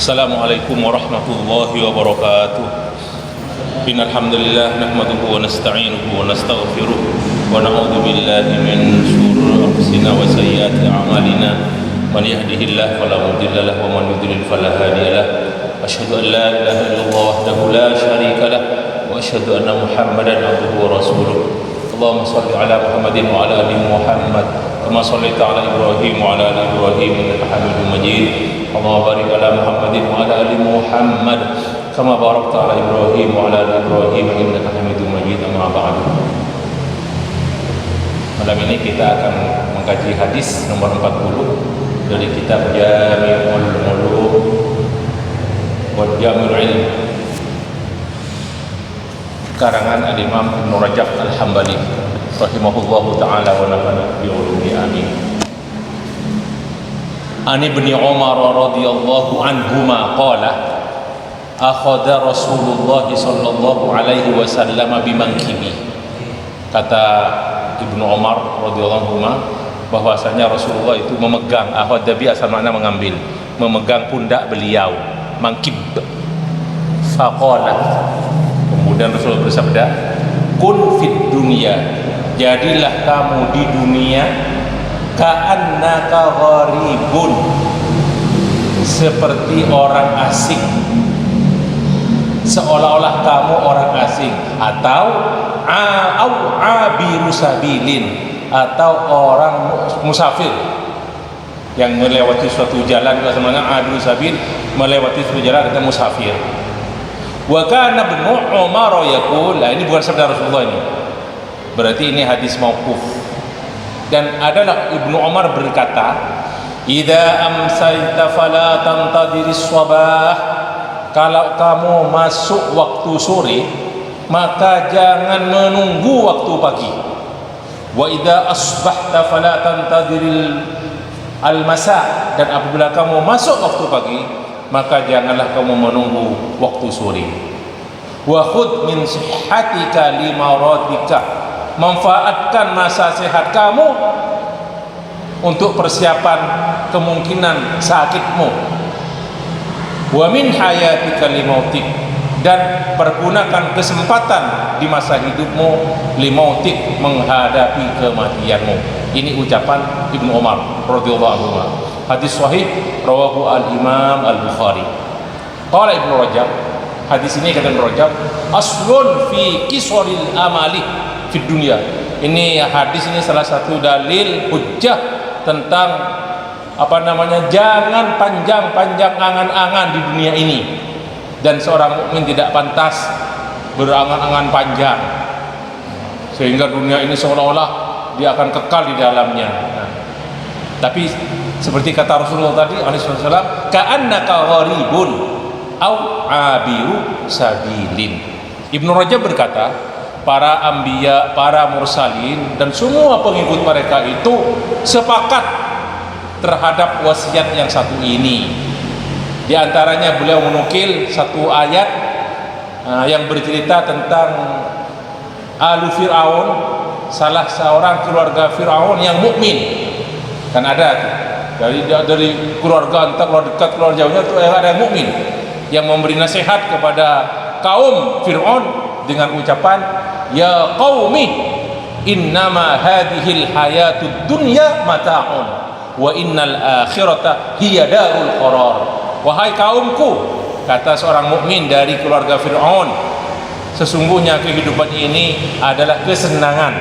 Assalamualaikum warahmatullahi wabarakatuh. Innal hamdalillah nahmaduhu wa nasta'inuhu wa nastaghfiruh wa na'udzu billahi min shururi anfusina wa sayyiati a'malina. Man yahdihillahu fala mudilla lahu wa man yudlil fala hadiya lahu. Asyhadu an la ilaha illallah wahdahu la syarika lahu wa asyhadu anna Muhammadan abduhu wa rasuluh. Allahumma shalli ala Muhammadin wa ala ali Muhammad kama shallaita ala Ibrahim wa ala ali Ibrahim innaka Hamidum Majid. Allahumma barik ala Muhammadin wa ala ali Muhammad kama barakta ala Ibrahim wa ala ali Ibrahim innaka Hamidum Majid. Amma ba'du. Malam ini kita akan mengkaji hadis nomor 40 dari kitab Jami'ul Ulum wa Jami'ul Ilm karangan Al-Imam Ibnu Rajab Al-Hambali rahimahullahu ta'ala wa nafa'ana bi ulumi amin. An Ibnu Umar radhiyallahu anhuma qala akhadha Rasulullah sallallahu alaihi wasallam bimankibi. Kata Ibnu Umar radhiyallahu anhuma bahwasanya Rasulullah itu memegang, akhadha bi asal makna mengambil, memegang pundak beliau, mangkib. Faqala, kemudian Rasulullah bersabda, kun fid dunya, jadilah kamu di dunia ka'annaka gharibun, seperti orang asing, seolah-olah kamu orang asing, atau abiru sabilin, atau orang musafir yang melewati suatu jalan. Sebenarnya abiru sabil, melewati suatu jalan, kita musafir. Wa kana Ibnu Umar yaqul, ini bukan sabda Rasulullah ini. Berarti ini hadis mauquf. Dan adalah Ibnu Umar berkata, "Idza amsayta fala tantadiris sabah." Kalau kamu masuk waktu sore, maka jangan menunggu waktu pagi. Wa idza asbahta fala tantadiril al-masa. Dan apabila kamu masuk waktu pagi, maka janganlah kamu menunggu waktu sore. Wa khudh min sihhatika limaradika, manfaatkan masa sehat kamu untuk persiapan kemungkinan sakitmu. Wa min hayatika limautik, dan pergunakan kesempatan di masa hidupmu limautik, menghadapi kematianmu. Ini ucapan Ibnu Umar radhiyallahu anhu. Hadis sahih rawahu al-Imam Al-Bukhari. Qala Ibnu Rajab, hadis ini kata Ibnu Rajab, aslun fi qisaril amali fid dunya. Ini hadis ini salah satu dalil hujjah tentang jangan panjang-panjang angan-angan di dunia ini, dan seorang mukmin tidak pantas berangan-angan panjang sehingga dunia ini seolah-olah dia akan kekal di dalamnya. Tapi seperti kata Rasulullah tadi alaihi wasallam, ka'annaka gharibun au abiru sabilin. Ibnu Rajab berkata, para anbiya, para mursalin, dan semua pengikut mereka itu sepakat terhadap wasiat yang satu ini. Di antaranya beliau menukil satu ayat yang bercerita tentang Alu Fir'aun, salah seorang keluarga Fir'aun yang mukmin. Kan ada dari keluarga entah keluarga dekat, keluarga jauhnya itu ada yang mukmin yang memberi nasihat kepada kaum Fir'aun dengan ucapan, ya qaumi innama hadhil hayatud dunya mata'un wa innal akhirata hiya darul qarar. Wahai kaumku, kata seorang mukmin dari keluarga Fir'aun, sesungguhnya kehidupan ini adalah kesenangan,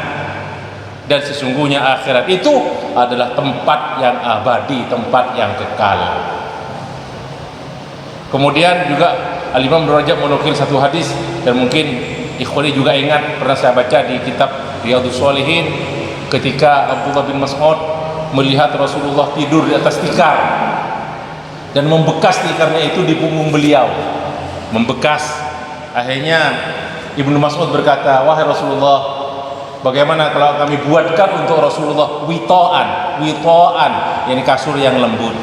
dan sesungguhnya akhirat itu adalah tempat yang abadi, tempat yang kekal. Kemudian juga Al-Imam Ibnu Rajab menukil satu hadis, dan mungkin ikhwani juga ingat, pernah saya baca di kitab Riyadhus Shalihin, ketika Abdullah bin Mas'ud melihat Rasulullah tidur di atas tikar, dan membekas tikarnya itu di punggung beliau, membekas. Akhirnya Ibnu Mas'ud berkata, wahai Rasulullah, bagaimana kalau kami buatkan untuk Rasulullah witoan, yakni kasur yang lembut.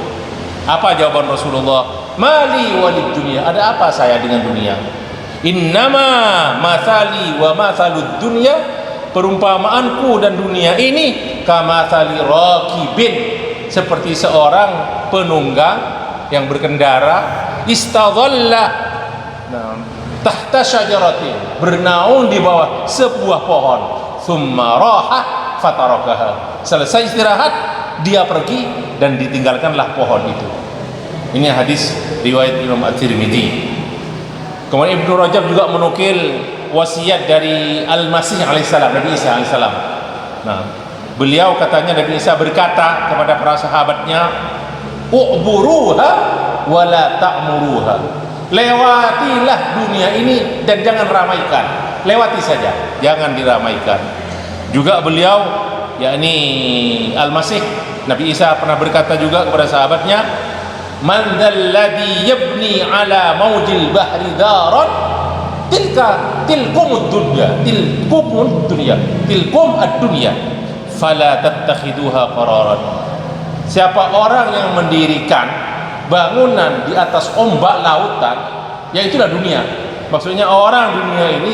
Apa jawaban Rasulullah? Mali walid dunia, ada apa saya dengan dunia? Innama mathali wa mathalud dunya, perumpamaanku dan dunia ini kamathali rakibin, seperti seorang penunggang yang berkendara istadhalla tahta syajaratin, bernaung di bawah sebuah pohon, thumma raha fatarakaha, selesai istirahat dia pergi dan ditinggalkanlah pohon itu. Ini hadis riwayat Imam At-Tirmidzi. Kemudian Ibnu Rajab juga menukil wasiat dari Al-Masih alaihissalam, Nabi Isa alaihissalam. Nah, beliau katanya Nabi Isa berkata kepada para sahabatnya, u'buruha wa la ta'muruha, lewatilah dunia ini dan jangan ramaikan, lewati saja, jangan diramaikan. Juga beliau, yakni Al-Masih, Nabi Isa pernah berkata juga kepada sahabatnya, man dzalladzi yabni ala maujil bahri daran tilkumud dunya ad-dunya fala tattakhiduha qararan. Siapa orang yang mendirikan bangunan di atas ombak lautan, yaitulah dunia. Maksudnya orang dunia ini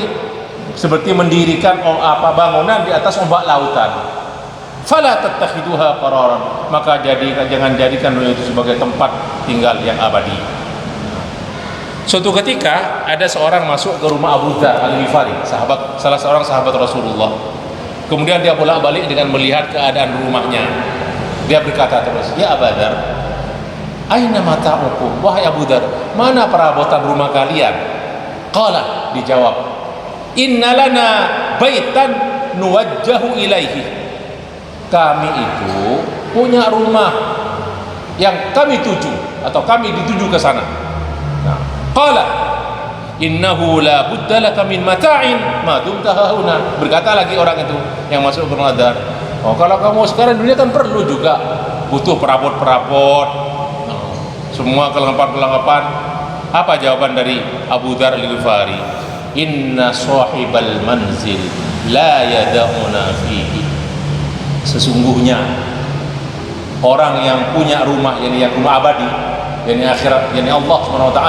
seperti mendirikan bangunan di atas ombak lautan. Fala tattakhiduha qararan, maka jangan jadikan dunia itu sebagai tempat tinggal yang abadi. Suatu ketika ada seorang masuk ke rumah Abu Dzar Al-Ghifari, salah seorang sahabat Rasulullah. Kemudian dia bolak-balik dengan melihat keadaan rumahnya. Dia berkata terus, "Ya Abu Dzar, aina mata'ukum?" Wahai Abu Dzar, mana perabotan rumah kalian? Qala, dijawab, "Inna lana baitan nuwajjahu ilaihi." Kami itu punya rumah yang kami tuju atau kami dituju ke sana. Nah, qala innahu la budda laka min mata'in ma dumta hauna. Berkata lagi orang itu yang masuk ke rumah Dzar, oh kalau kamu sekarang dunia kan perlu juga butuh perabot-perabot, semua kelengkapan-kelengkapan. Apa jawaban dari Abu Dzar Al-Ghifari? Inna sahibal manzil la yada'una fihi. Sesungguhnya orang yang punya rumah, yang rumah abadi, yang akhirat, yang Allah SWT,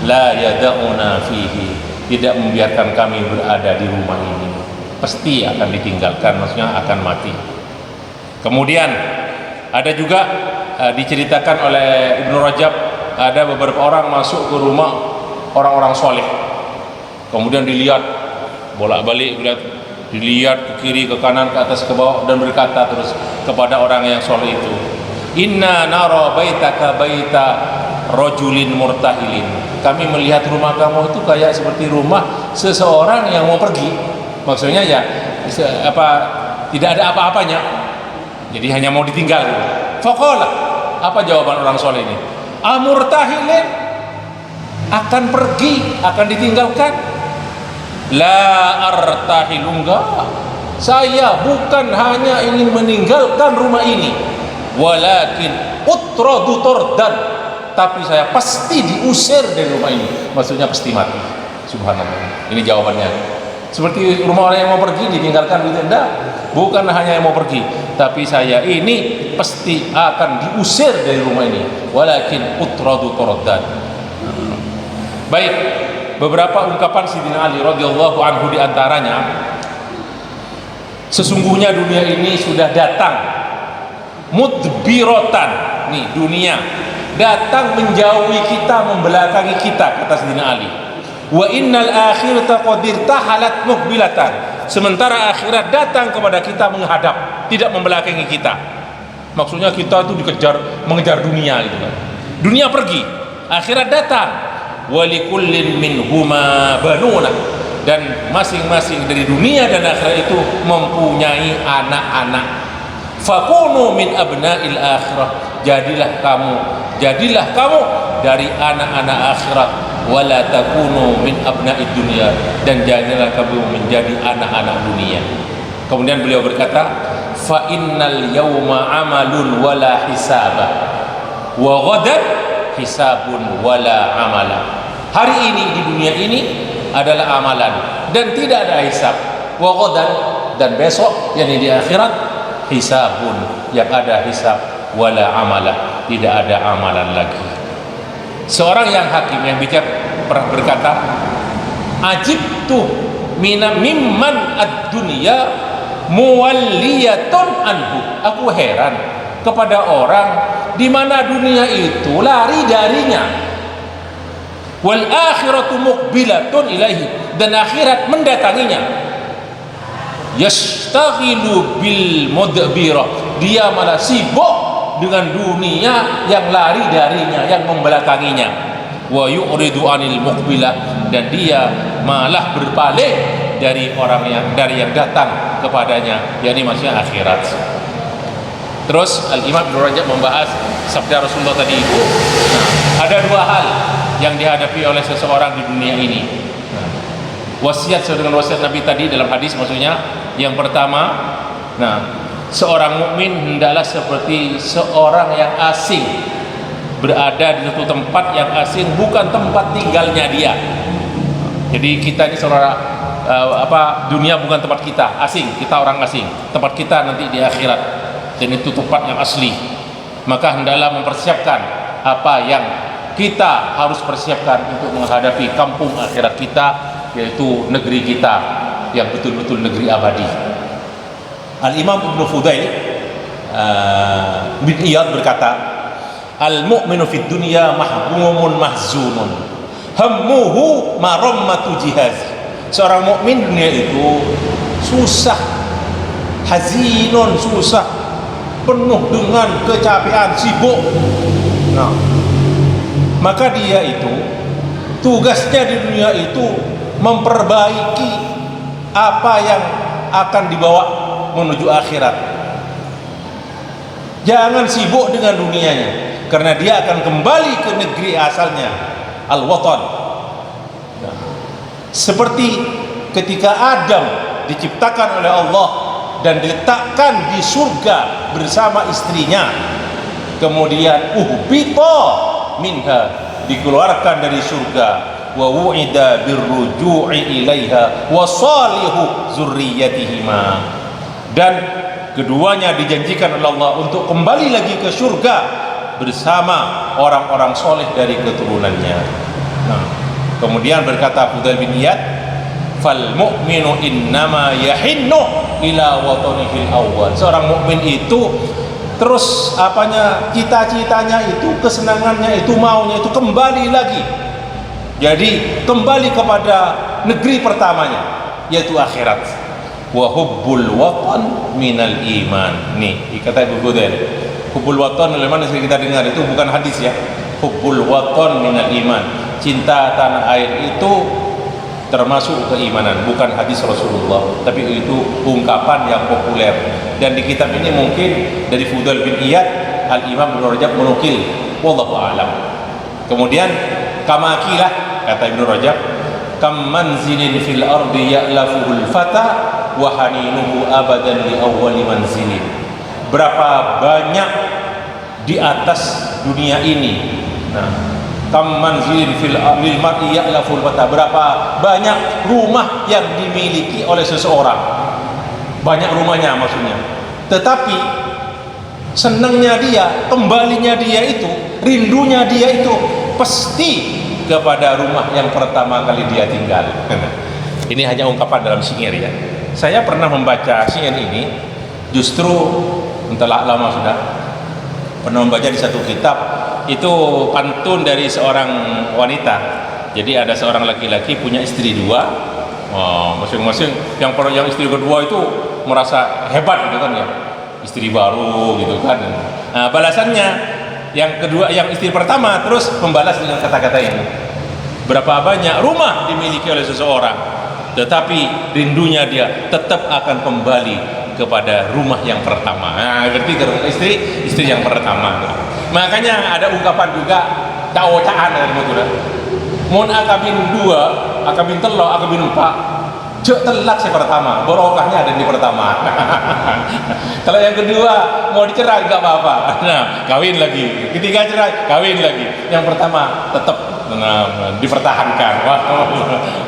la yada'una fihi, tidak membiarkan kami berada di rumah ini, pasti akan ditinggalkan, maksudnya akan mati. Kemudian ada juga diceritakan oleh Ibnu Rajab, ada beberapa orang masuk ke rumah orang-orang soleh, kemudian dilihat bolak-balik, dilihat ke kiri, ke kanan, ke atas, ke bawah, dan berkata terus kepada orang yang soleh itu, inna nara baitaka baita rajulin murtahilin. Kami melihat rumah kamu itu kayak seperti rumah seseorang yang mau pergi. Maksudnya ya tidak ada apa-apanya, jadi hanya mau ditinggal gitu. Faqala, apa jawaban orang soleh ini? Amurtahilin, akan pergi, akan ditinggalkan. La artahilu, enggak, saya bukan hanya ingin meninggalkan rumah ini, walakin utradu turdan, tapi saya pasti diusir dari rumah ini, maksudnya pasti mati. Subhanallah, ini jawabannya. Seperti rumah orang yang mau pergi ditinggalkan gitu, enggak, bukan hanya yang mau pergi, tapi saya ini pasti akan diusir dari rumah ini, walakin utradu turdan. Baik, beberapa ungkapan Sayyidina Ali radhiyallahu anhu diantaranya, sesungguhnya dunia ini sudah datang mudbiratan, nih dunia datang menjauhi kita, membelakangi kita, kata Sayyidina Ali. Wa innal akhirata qad irtahalat muqbilatan, sementara akhirat datang kepada kita menghadap, tidak membelakangi kita. Maksudnya kita itu mengejar dunia gitu kan. Dunia pergi, akhirat datang. Walikullin minhuma banuna, dan masing-masing dari dunia dan akhirat itu mempunyai anak-anak. Fakunu min abna'il akhirah, jadilah kamu dari anak-anak akhirat. Wala takunu min abna'id dunya, dan jadilah kamu menjadi anak-anak dunia. Kemudian beliau berkata, fa innal yawma amalun wala hisaba, wa ghadan hisabun wala amala. Hari ini di dunia ini adalah amalan dan tidak ada hisab. Wa ghadan, dan besok yakni di akhirat hisabun, yang ada hisab, wala amala, tidak ada amalan lagi. Seorang yang hakim yang bicara pernah berkata, ajibtu mimman ad-dunya muwalliyatun anhu. Aku heran kepada orang di mana dunia itu lari darinya. wal akhiratu muqbilatun ilaihi, dan akhirat mendatanginya. Yastaghilu bil mudbirah, dia malah sibuk dengan dunia yang lari darinya, yang membelakanginya. Wa yu'ridu anil muqbilah, dan dia malah berpaling dari yang datang kepadanya, yakni maksudnya akhirat. Terus Al-Imam Ibnu Rajab membahas sabda Rasulullah tadi itu. Ada dua hal yang dihadapi oleh seseorang di dunia ini. Wasiat sesuai dengan wasiat Nabi tadi dalam hadis, maksudnya yang pertama, seorang mukmin hendaklah seperti seorang yang asing, berada di suatu tempat yang asing, bukan tempat tinggalnya dia. Jadi kita ini saudara, dunia bukan tempat kita, asing, kita orang asing. Tempat kita nanti di akhirat, dan itu tempat yang asli. Maka hendaklah mempersiapkan apa yang kita harus persiapkan untuk menghadapi kampung akhirat kita, yaitu negeri kita yang betul-betul negeri abadi. Al-Imam Ibnu Fudail bin Iyad berkata, al-mu'minu fid dunya mahmumun mahzunun, hammuhu marammatu jihaz. Seorang mukmin dunia itu susah, hazinun, susah, penuh dengan kecapean, sibuk. Maka dia itu tugasnya di dunia itu memperbaiki apa yang akan dibawa menuju akhirat. Jangan sibuk dengan dunianya, karena dia akan kembali ke negeri asalnya, al-watan. Seperti ketika Adam diciptakan oleh Allah dan diletakkan di surga bersama istrinya, kemudian uhbita minha, dikeluarkan dari surga, wa wu'ida birruju'i ilaiha wa salihu zurriyatihima, dan keduanya dijanjikan oleh Allah untuk kembali lagi ke surga bersama orang-orang soleh dari keturunannya. Kemudian berkata Fudail bin Iyad, fal mu'minu innama yahinnu ila watanihil awwal. Seorang mukmin itu terus cita-citanya itu, kesenangannya itu, maunya itu kembali lagi. Jadi kembali kepada negeri pertamanya, yaitu akhirat. Wa hubbul watan minal iman. Nih, kata Ibu Fudail, hubbul watan, oleh mana kita dengar itu bukan hadis ya. Hubbul watan minal iman. Cinta tanah air itu termasuk keimanan, bukan hadis Rasulullah, tapi itu ungkapan yang populer. Dan di kitab ini mungkin dari Fudail bin Iyad, Al-Imam Ibnu Rajab menukil, wallahu a'lam. Kemudian kamakilah, kata Ibnu Rajab, kam manzilin fil ardi ya'lafuhul fata wa haninuhu abadan li awwali manzilin. Berapa banyak di atas dunia ini, kam manzilin fil mar'i ya'laful fata, berapa banyak rumah yang dimiliki oleh seseorang, banyak rumahnya maksudnya, tetapi senangnya dia, kembalinya dia itu, rindunya dia itu pasti kepada rumah yang pertama kali dia tinggal. Ini hanya ungkapan dalam syair ya. Saya pernah membaca syair ini, justru entahlah lama sudah pernah membaca di satu kitab. Itu pantun dari seorang wanita. Jadi ada seorang laki-laki punya istri dua, masing-masing yang istri kedua itu merasa hebat gitu kan ya, istri baru gitu kan. Nah, balasannya yang kedua, yang istri pertama terus membalas dengan kata-kata ini, berapa banyak rumah dimiliki oleh seseorang, tetapi rindunya dia tetap akan kembali kepada rumah yang pertama. Nah, berarti istri yang pertama. Makanya ada ungkapan juga, cawocaan dari mutura. Mun akabin dua, akabin telo, akabin empat, cek telak si pertama, barokahnya ada di pertama. Kalau yang kedua mau dicerai nggak apa-apa, nah kawin lagi. Ketiga cerai, kawin lagi. Yang pertama tetap dipertahankan.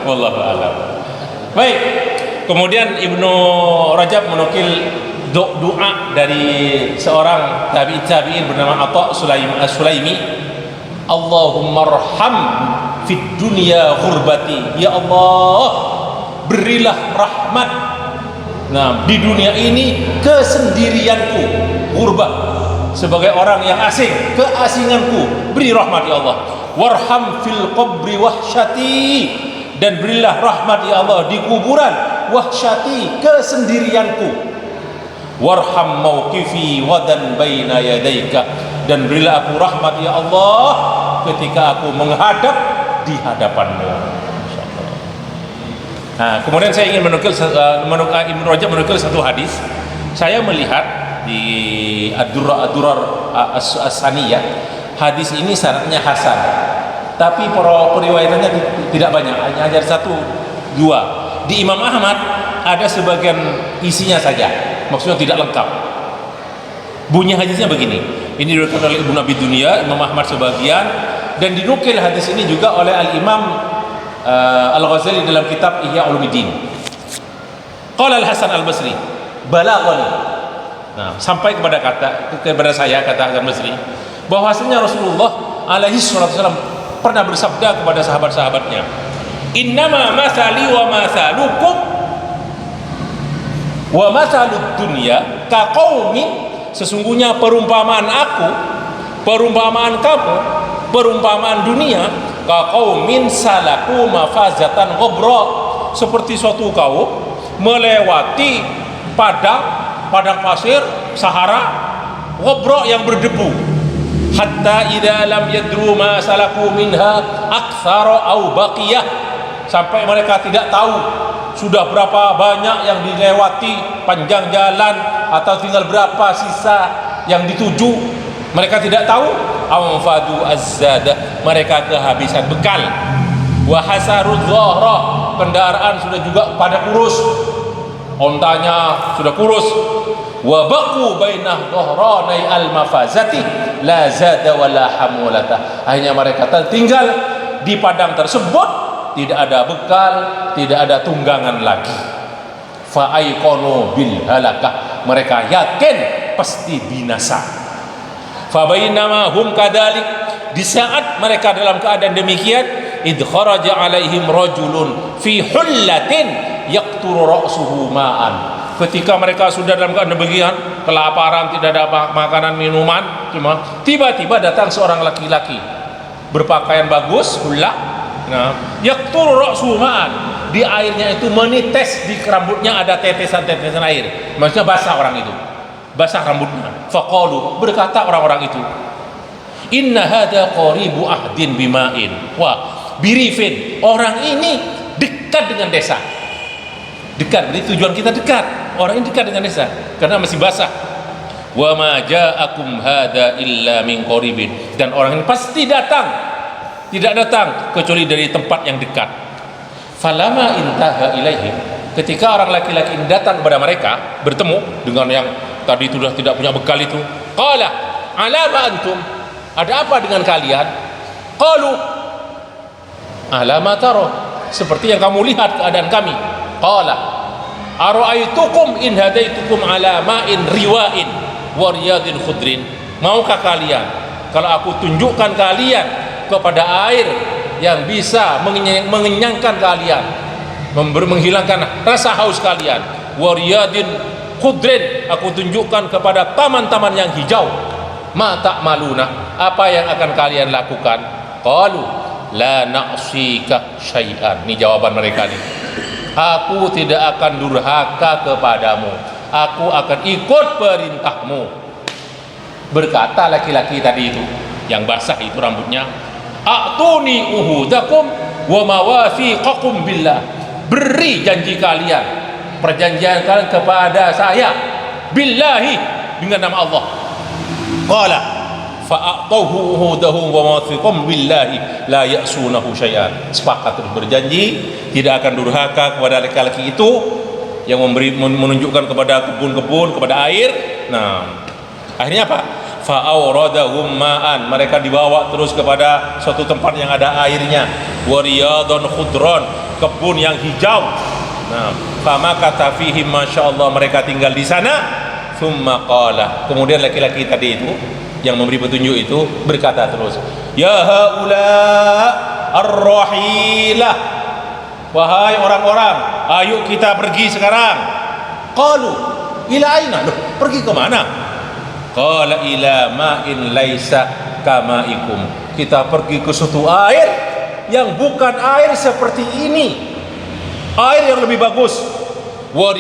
Wallahu a'lam. Baik. Kemudian Ibnu Rajab menukil doa dari seorang tabi'in bernama Atha Sulaimi. Allahumma arham fid dunya ghurbati, ya Allah berilah rahmat di dunia ini kesendirianku, ghurbah, sebagai orang yang asing, keasinganku, beri rahmat ya Allah. warham fil qabri wahsyati, dan berilah rahmat ya Allah di kuburan, wahsyati, kesendirianku, warham mauqifi wadan baina yadaika, dan berilah aku rahmat ya Allah ketika aku menghadap di hadapanmu. Nah, kemudian saya ingin menukil Ibnu Rajab menukil satu hadis. Saya melihat di Ad-Durar As-Saniyah, hadis ini syaratnya hasan, tapi periwayatannya tidak banyak, hanya ada satu dua. Di Imam Ahmad ada sebagian isinya saja, maksudnya tidak lengkap. Bunyi hadisnya begini. Ini diriwayatkan oleh Ibnu Abi Dunya, Imam Ahmad sebagian, dan dinukil hadis ini juga oleh Al-Imam Al-Ghazali dalam kitab Ihya Ulumuddin. Qala Al-Hasan Al-Basri, balaghani. Nah, sampai kepada saya, kata Hasan Basri, bahwasanya Rasulullah alaihi wasallam pernah bersabda kepada sahabat-sahabatnya, innama masali wa masalukum wa masalud dunya kaqaumin, sesungguhnya perumpamaan aku, perumpamaan kamu, perumpamaan dunia, kaqaumin salaku mafazatan ghabra, seperti suatu kaum melewati padang pasir Sahara ghabra yang berdebu, hatta idza lam yadru ma salaku minha aktsara au baqiyah, sampai mereka tidak tahu sudah berapa banyak yang dilewati panjang jalan atau tinggal berapa sisa yang dituju, mereka tidak tahu. Anfadu azzada, mereka kehabisan bekal. Wa hasarud dhahra, kendaraan sudah juga pada kurus, ontanya sudah kurus. Wa baqu bainah dhahranai al-mafazati la zada wala hamulata, akhirnya mereka tertinggal di padang tersebut, tidak ada bekal, tidak ada tunggangan lagi. Fa aiqanu bil halakah, mereka yakin pasti binasa. Fa bainama hum kadalik, di saat mereka dalam keadaan demikian, id kharaja alaihim rajulun fi hullatin yaqturu ra'suhu ma'an, ketika mereka sudah dalam keadaan demikian, kelaparan, tidak ada makanan minuman, cuma tiba-tiba datang seorang laki-laki berpakaian bagus, hullah, nah, yaqturu ra'suhu ma'an, di airnya itu menites, di rambutnya ada tetesan-tetesan air, maksudnya basah orang itu, basah rambutnya. Faqalu, berkata orang-orang itu, inna hadza qaribu ahdin bima'in, wah, birifin, orang ini dekat dengan desa, dekat, jadi tujuan kita dekat, orang ini dekat dengan desa karena masih basah. Wa ma ja'akum hadza illa min qaribin, dan orang ini pasti datang, tidak datang kecuali dari tempat yang dekat. Falama intaha ilaihim, ketika orang laki-laki ini datang kepada mereka, bertemu dengan yang tadi sudah tidak punya bekal itu, qala ala ma antum, ada apa dengan kalian? Qalu ala ma tara, seperti yang kamu lihat keadaan kami. Qala ara'aitukum in hadaitukum ala ma'in riwa'in wa riyadin khudrin, maukah kalian kalau aku tunjukkan kalian kepada air yang bisa mengenyangkan kalian, menghilangkan rasa haus kalian, wa riyadin khudrin, aku tunjukkan kepada taman-taman yang hijau, ma ta'maluna, apa yang akan kalian lakukan? Qalu la na'sika syai'an, ini jawaban mereka nih, aku tidak akan durhaka kepadamu, aku akan ikut perintahmu. Berkata laki-laki tadi itu yang basah itu rambutnya, a'tuni uhudakum wa mawathiqakum billah, beri janji kalian, perjanjian kalian kepada saya, billahi, dengan nama Allah. Qala fa'atahu uhudahum wa mawathiqum billahi la ya'sunahu syai'an, sepakat terus berjanji tidak akan durhaka kepada laki-laki itu yang menunjukkan kepada kebun-kebun, kepada air. Nah, akhirnya apa? Fa'awradahum ma'an, mereka dibawa terus kepada suatu tempat yang ada airnya, wa riyadun khudron, kebun yang hijau. Nah, fama kata fihim, masyaallah, mereka tinggal di sana. Tsumma qala, kemudian laki-laki tadi itu yang memberi petunjuk itu berkata terus, ya haula ar-rahilah, wahai orang-orang, ayo kita pergi sekarang. Qalu ila aina, loh, pergi ke mana? Qala ila ma'in laisa kamaikum, kita pergi ke suatu air yang bukan air seperti ini, air yang lebih bagus. Wa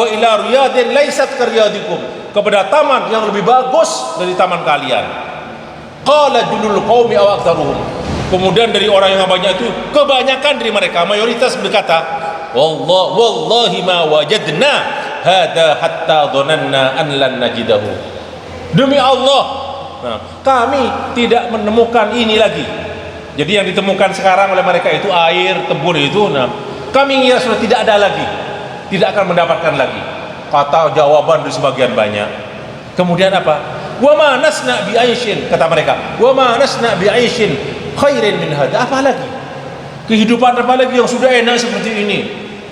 ila riyadin laysat karyadikum, kepada taman yang lebih bagus dari taman kalian. Qala julul qaumi aw aktsaruhum, kemudian dari orang yang banyak itu, kebanyakan dari mereka, mayoritas berkata, wallahi ma wajadna hada hatta dhananna an lan najidahu. Demi Allah, kami tidak menemukan ini lagi. Jadi yang ditemukan sekarang oleh mereka itu air tebur itu, kami ngira sudah tidak ada lagi, tidak akan mendapatkan lagi. Kata jawaban dari sebagian banyak. Kemudian apa? Wa ma nasna bi aishin, kata mereka. Wa ma nasna bi aishin khairin min hada. Apa lagi? Kehidupan apa lagi yang sudah enak seperti ini?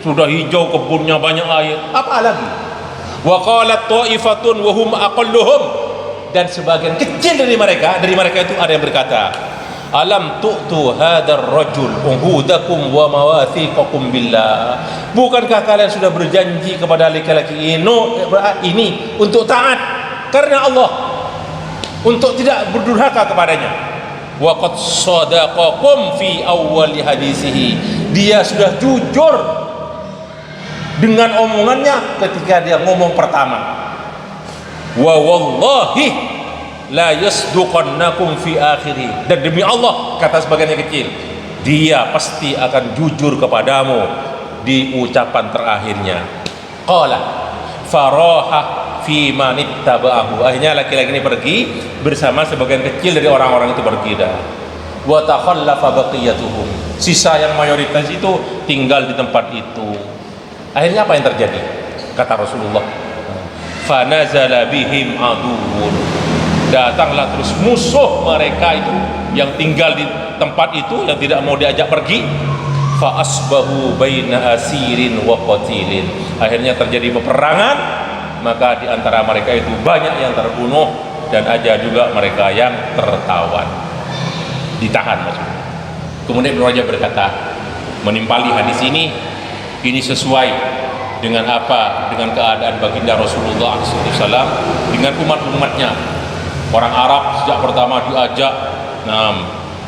Sudah hijau kebunnya, banyak air. Apa lagi? Wa qalat ta'ifatun wa hum aqalluhum, dan sebagian kecil dari mereka itu ada yang berkata, alam tu'tu hadar rajul uhudakum wa mawathiqakum billah, bukankah kalian sudah berjanji kepada laki-laki ini untuk taat karena Allah, untuk tidak berdurhaka kepadanya. Wa qad sadaqakum fi awwali hadisihi, dia sudah jujur dengan omongannya ketika dia ngomong pertama. Wa wallahi la yasduqannakum fi akhiri, dan demi Allah, kata sebagian yang kecil, dia pasti akan jujur kepadamu di ucapan terakhirnya. Qala faraha fi man ittaba'ahu, akhirnya laki-laki ini pergi bersama sebagian kecil dari orang-orang itu pergi dah. Wa takhallafa baqiyatuhum, sisa yang mayoritas itu tinggal di tempat itu. Akhirnya apa yang terjadi? Kata Rasulullah, fanazala bihim aduun, datanglah terus musuh mereka itu yang tinggal di tempat itu, yang tidak mau diajak pergi. Fa asbahu baina asirin wa qatilin, akhirnya terjadi peperangan, maka di antara mereka itu banyak yang terbunuh dan ada juga mereka yang tertawan, ditahan maksudnya. Kemudian Ibnu Rajab berkata, menimpali hadis ini sesuai dengan apa? Dengan keadaan baginda Rasulullah SAW dengan umat-umatnya. Orang Arab sejak pertama diajak,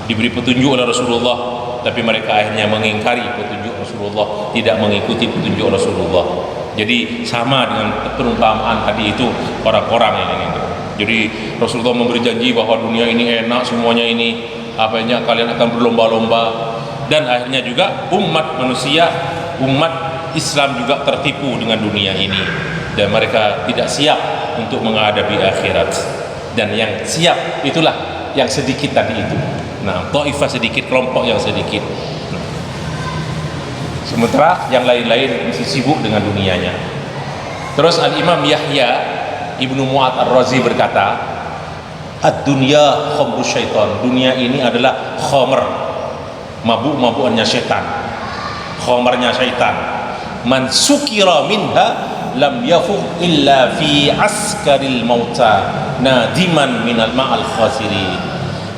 diberi petunjuk oleh Rasulullah, tapi mereka akhirnya mengingkari petunjuk Rasulullah, tidak mengikuti petunjuk Rasulullah. Jadi sama dengan perumpamaan tadi itu orang-orang yang ingin. Jadi Rasulullah memberi janji bahwa dunia ini enak, semuanya ini apanya kalian akan berlomba-lomba, dan akhirnya juga umat manusia, umat Islam juga tertipu dengan dunia ini, dan mereka tidak siap untuk menghadapi akhirat. Dan yang siap itulah yang sedikit tadi itu. Taifah sedikit, kelompok yang sedikit. Sementara yang lain-lain masih sibuk dengan dunianya. Terus Al-Imam Yahya Ibnu Mu'ad Ar-Razi berkata, ad-dunya khamru syaitan, dunia ini adalah khamr, mabuk-mabukannya syaitan, khamrnya syaitan. Man sukira minha lam yafuq illa fi askaril mauta nadiman minal ma'al khasirin.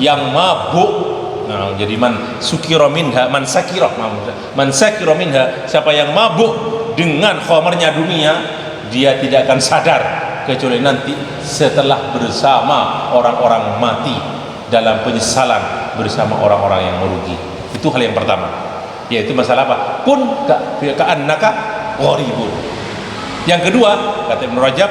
Yang mabuk, jadi man sakira minha, siapa yang mabuk dengan khamarnya dunia, dia tidak akan sadar kecuali nanti setelah bersama orang-orang mati dalam penyesalan bersama orang-orang yang merugi. Itu hal yang pertama, yaitu masalah apa? Kun ka'annaka gharibun. Yang kedua, kata Ibnu Rajab,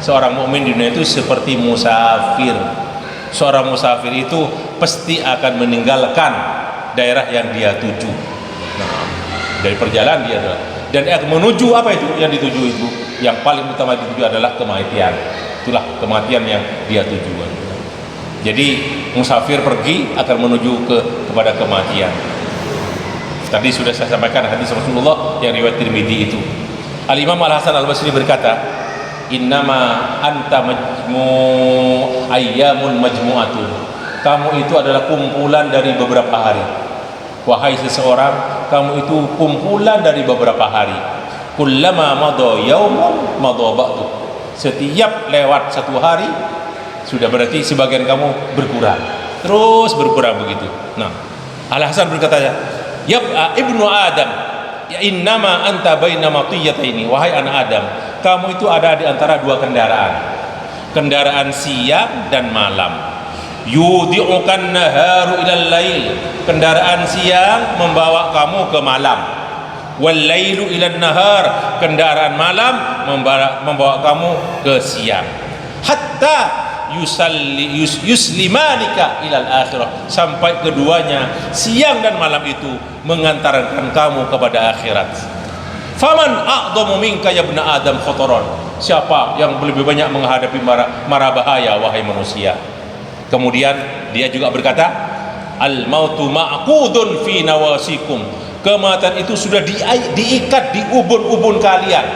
seorang mukmin di dunia itu seperti musafir. Seorang musafir itu pasti akan meninggalkan daerah yang dia tuju. Dari perjalanan dia adalah, dan akan menuju apa itu yang dituju itu, yang paling utama dituju adalah kematian. Itulah kematian yang dia tuju. Jadi musafir pergi akan menuju kepada kematian. Tadi sudah saya sampaikan hadis Rasulullah yang riwayat Tirmidzi itu. Al-Imam Al-Hasan Al-Basri berkata, innama anta ayyamun majmu'atun, kamu itu adalah kumpulan dari beberapa hari. Wahai seseorang, kamu itu kumpulan dari beberapa hari. Kullama madha yaumun madha ba'du, setiap lewat satu hari sudah berarti sebagian kamu berkurang, terus berkurang begitu. Al-Hasan berkata, ya ibnu Adam, ya innama anta baina matiyataini, wahai anak Adam, kamu itu ada di antara dua kendaraan, kendaraan siang dan malam. Yudi'ukan naharu ilal lail, kendaraan siang membawa kamu ke malam. Wal lailu ilan nahar, kendaraan malam membawa kamu ke siang. Hatta yuslimanika ilal akhirah, sampai keduanya siang dan malam itu mengantarkan kamu kepada akhirat. Faman a'dhamu minka ya ibna adam khotoron, siapa yang lebih banyak menghadapi mara bahaya wahai manusia. Kemudian dia juga berkata, al mautu ma'qudun fi nawasikum, kematian itu sudah diikat di ubun-ubun kalian.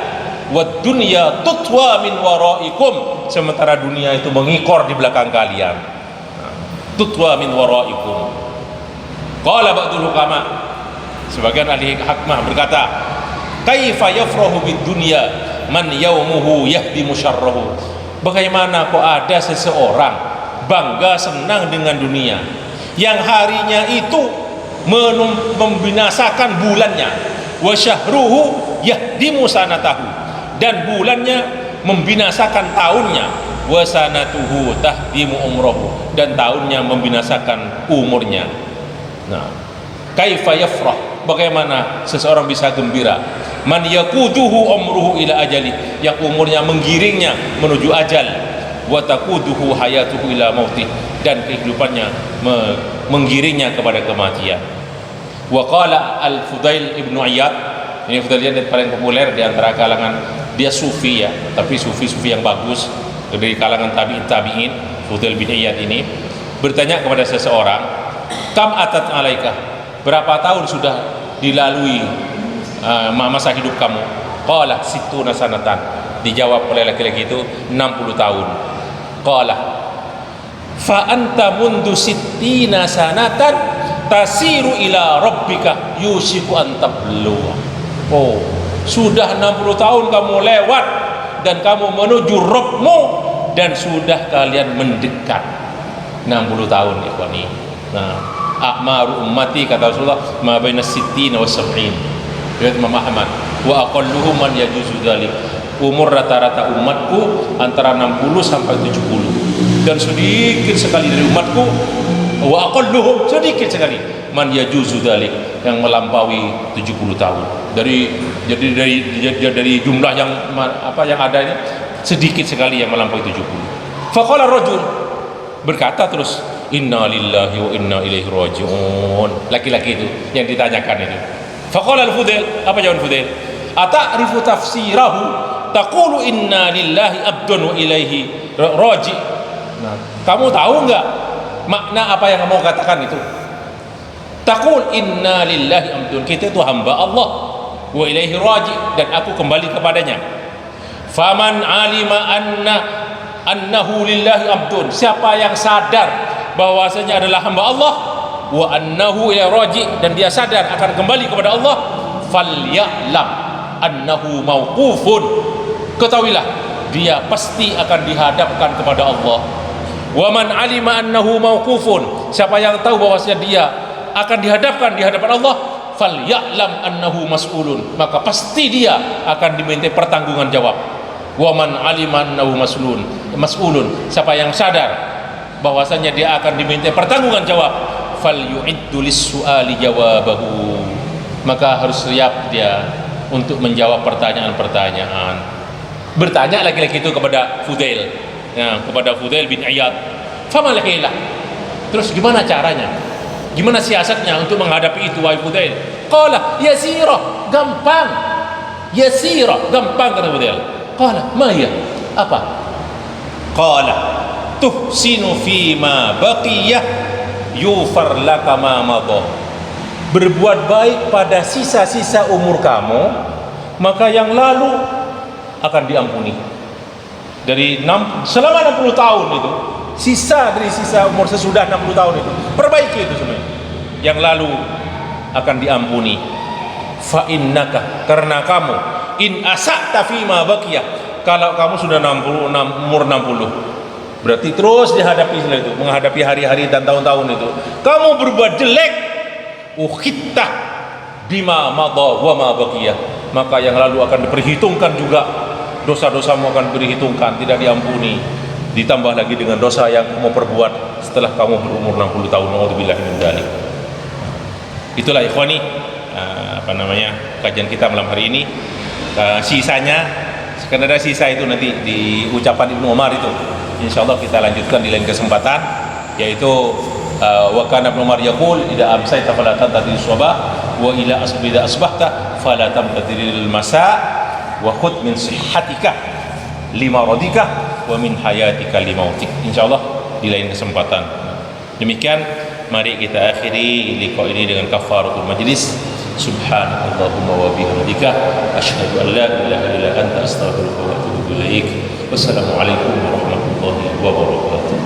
Wad dunya tutwa min waraikum, sementara dunia itu mengikor di belakang kalian. Tutwa min waraikum. Qala ba'dul hukama, sebagian ahli hikmah berkata, kaifa yafrahu bid dunya man yaumuhu yahdimu syarrahu, bagaimana kok ada seseorang bangga senang dengan dunia yang harinya itu membinasakan bulannya, wa syahruhu yahdimu sanatahu, dan bulannya membinasakan tahunnya, wa sanatuhu tahdimu umrahu, dan tahunnya membinasakan umurnya. Nah, kaifa yafrah, bagaimana seseorang bisa gembira, man yaquduhu umruhu ila ajali, yang umurnya menggiringnya menuju ajal, wa taquduhu hayatuhu ila mautih, dan kehidupannya menggiringnya kepada kematian. Wa qala al-Fudail ibnu Iyad, ini Fudail yang paling populer di antara kalangan, dia sufi ya, tapi sufi yang bagus dari kalangan tabi'in. Fudail bin Iyad ini bertanya kepada seseorang, kam atat alaika, berapa tahun sudah dilalui masa hidup kamu? Qala situna sanatan, dijawab oleh laki-laki itu 60 tahun. Qala fa anta mundu sittina sanatan tasiru ila rabbika yusiku an tablu. Oh, sudah 60 tahun kamu lewat dan kamu menuju Rabbmu, dan sudah kalian mendekat 60 tahun ikhwani. Nah, a'maru ummati kata Rasulullah ma baina sittina wa sab'in, riwayat Imam Ahmad, wa aqalluhum man yajuzu dzalik, umur rata-rata umatku antara 60 sampai 70, dan sedikit sekali dari umatku, wa aqalluhum, sedikit sekali, man yajuzu dzalik, yang melampaui 70 tahun. Dari jumlah yang ada ini sedikit sekali yang melampaui 70. Faqala rajul, berkata terus, inna lillahi wa inna ilaihi raji'un, laki-laki itu yang ditanyakan itu. Faqala al-Fudail, apa jawaban Fudail? Ata'rifu tafsirahu taqulu inna lillahi abdun wa ilaihi raji'. Nah, kamu tahu enggak makna apa yang kamu katakan itu? Taqul inna lillahi abdun, kita itu hamba Allah, wa ilaihi raji', dan aku kembali kepadanya. Faman alima annahu lillahi abdun, siapa yang sadar bahwasanya adalah hamba Allah, wa annahu ilaihi raji', dan dia sadar akan kembali kepada Allah, falyalam annahu mauqufun, ketahuilah dia pasti akan dihadapkan kepada Allah. Wa man alima annahu mauqufun, siapa yang tahu bahwasanya dia akan dihadapkan di hadapan Allah, falyalam annahu mas'ulun, maka pasti dia akan dimintai pertanggungan jawab. Wa man alima annahu mas'ulun, siapa yang sadar bahwasanya dia akan dimintai pertanggungan jawab, falyu'iddu lis-su'ali jawabahu, maka harus siap dia untuk menjawab pertanyaan-pertanyaan. Bertanya laki-laki itu kepada Fudail, ya, kepada Fudail bin Iyad, fama lakilah, terus gimana caranya, gimana siasatnya untuk menghadapi itu wahai Fudail? Qala yasira, gampang, yasira, gampang, kata Fudail. Qala ma hiya, apa? Qala tuhsinu fima baqiyah yufar laka ma madha, berbuat baik pada sisa-sisa umur kamu, maka yang lalu akan diampuni. Selama 60 tahun itu, sisa dari sisa umur sesudah 60 tahun itu, perbaiki itu semuanya, yang lalu akan diampuni. Fa innaka, karena kamu, in asa'ta fima baqiyah, kalau kamu sudah 60, umur 60, berarti terus dihadapi setelah itu, menghadapi hari-hari dan tahun-tahun itu, kamu berbuat jelek, ukhitta bima madha wa ma baqiyah, maka yang lalu akan diperhitungkan juga, dosa-dosamu akan diperhitungkan, tidak diampuni. ditambah lagi dengan dosa yang kamu perbuat setelah kamu berumur 60 tahun. Nauzubillahi min dzalik. Itulah ikhwani kajian kita malam hari ini. Sisanya karena ada sisa itu nanti di ucapan Ibnu Umar itu, insyaallah kita lanjutkan di lain kesempatan, yaitu wa kana Ibnu Umar yaqul idza amsayta fala tantadil subah wa ila asbida asbahta fala tamtadil masa wa khudh min sihhatika lima radika wa min hayatika limautik. Insyaallah di lain kesempatan. Demikian, mari kita akhiri liqa ini dengan kafaratul majlis. Subhanallahumma wa bihamdika asyhadu an la ilaha illa anta astaghfiruka wa atubu ilaik. Wassalamualaikum warahmatullahi wabarakatuh.